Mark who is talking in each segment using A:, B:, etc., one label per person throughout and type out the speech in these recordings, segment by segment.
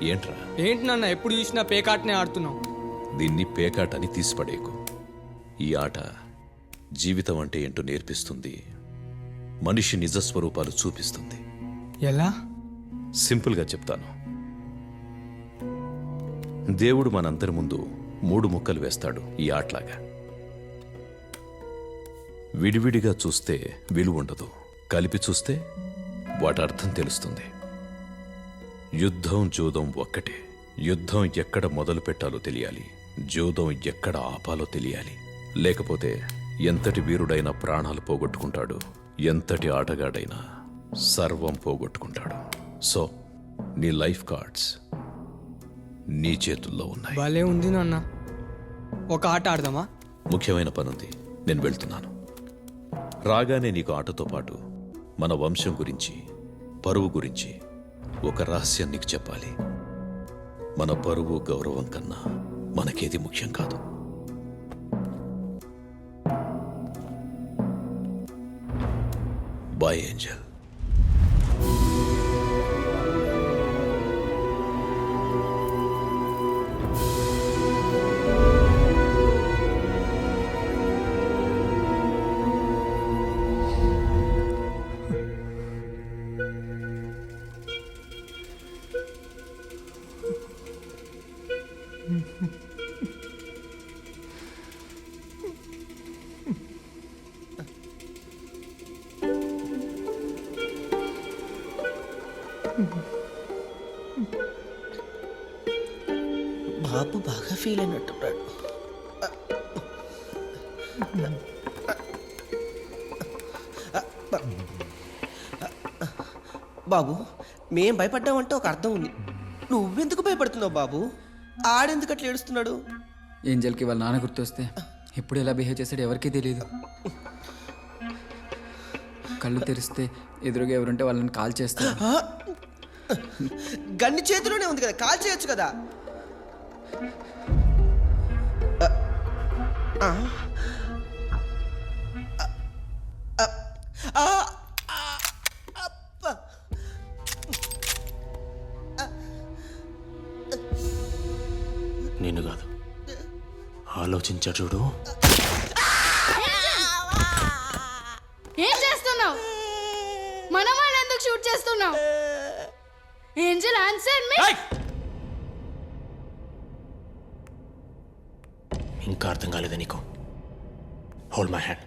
A: ఏంట్రా?
B: ఏంటి నాన్న ఎప్పుడు చూసినా పేకాటనే ఆడుతున్నావు?
A: దీన్ని పేకాటని తీసిపడేకు. ఈ ఆట జీవితం అంటే ఏంటో నేర్పిస్తుంది, మనిషి నిజస్వరూపాలు చూపిస్తుంది.
B: ఎలా?
A: సింపుల్గా చెప్తాను. దేవుడు మనందరి ముందు 3 ముక్కలు వేస్తాడు ఈ ఆటలాగా. విడివిడిగా చూస్తే విలువ ఉండదు, కలిపి చూస్తే వాటి అర్థం తెలుస్తుంది. యుద్ధం జూదం ఒక్కటే. యుద్ధం ఎక్కడ మొదలు పెట్టాలో తెలియాలి, జూదం ఎక్కడ ఆపాలో తెలియాలి. లేకపోతే ఎంతటి వీరుడైనా ప్రాణాలు పోగొట్టుకుంటాడు, ఎంతటి ఆటగాడైనా సర్వం పోగొట్టుకుంటాడు. సో నీ లైఫ్ కార్డ్స్ నీ చేతుల్లో ఉన్నాయి.
B: భలే ఉంది నాన్న. ఒక ఆట ఆడదామా?
A: ముఖ్యమైన పనుంది, నేను వెళ్తున్నాను. రాగానే నీకు ఆటతో పాటు మన వంశం గురించి, పరువు గురించి ఒక రహస్యం నీకు చెప్పాలి. మన పరువు గౌరవం కన్నా మనకేది ముఖ్యం కాదు. Bye Angel.
C: బాబు బాగా ఫీల్ అయినట్టున్నాడు. బాబు, మేం భయపడ్డామంటే ఒక అర్థం ఉంది. నువ్వెందుకు భయపడుతున్నావు బాబు? ఆడెందుకు అట్లా ఏడుస్తున్నాడు?
D: ఏంజల్కి వాళ్ళ నాన్న గుర్తొస్తే ఎప్పుడు ఎలా బిహేవ్ చేశాడు ఎవరికీ తెలియదు. కళ్ళు తెరిస్తే ఎదురుగా ఎవరుంటే వాళ్ళని కాల్ చేస్తారు.
C: గన్ని చేతిలోనే ఉంది కదా, కాల్ చేయొచ్చు కదా.
E: నిన్ను కాదు, ఆలోచించా చూడు.
F: ఏం చేస్తున్నావు? మన వాళ్ళు ఎందుకు షూట్ చేస్తున్నావు? ఏంజల్ ఆన్సర్ మీ.
E: ఇంకా అర్థం కాలేదా నీకు? Hold my hand.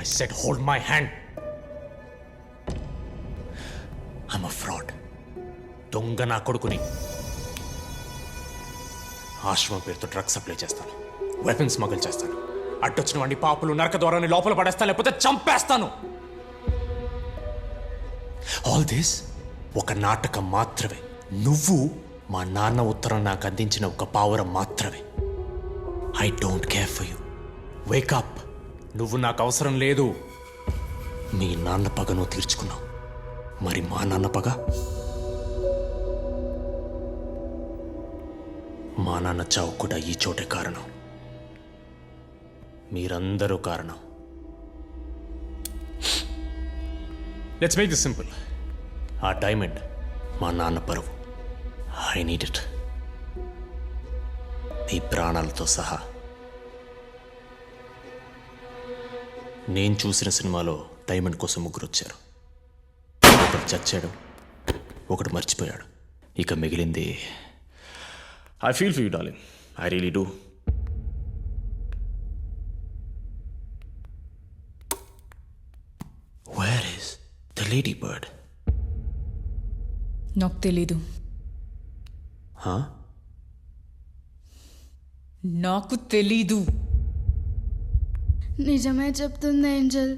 E: I said hold my hand. I'm a fraud. దొంగ నా కొడుకుని. ఆశ్రమం పేరుతో డ్రగ్స్ సప్లై చేస్తాను, వెపన్స్ స్మగుల్ చేస్తాను, అడ్డొచ్చిన వాడిని పాపులు నరక ద్వారాన్ని లోపల పడేస్తాను, లేకపోతే చంపేస్తాను. ఆల్ దిస్ ఒక నాటకం మాత్రమే. నువ్వు మా నాన్న ఉత్తరం నాకు అందించిన ఒక పావురం మాత్రమే. I don't care for you. Wake up. నువ్వు నాకు అవసరం లేదు. మీ నాన్న పగ నువ్వు తీర్చుకున్నావు, మరి మా నాన్న పగ? మా నాన్న చావు కూడా ఈ చోటే కారణం. మీరందరూ కారణం. Let's make this simple. ఆ డైమండ్ మా నాన్న పరువు. I need it. మీ ప్రాణాలతో సహా. నేను చూసిన సినిమాలో డైమండ్ కోసం 3 వచ్చారు. ఒకడు చచ్చాడు, ఒకడు మర్చిపోయాడు. ఇక మిగిలింది. I feel for you, darling. I really do. Where is the ladybird?
G: నాకు తెలీదు.
E: Huh?
G: నాకు తెలీదు.
F: నిజమే చెప్తుంది ఏంజల్.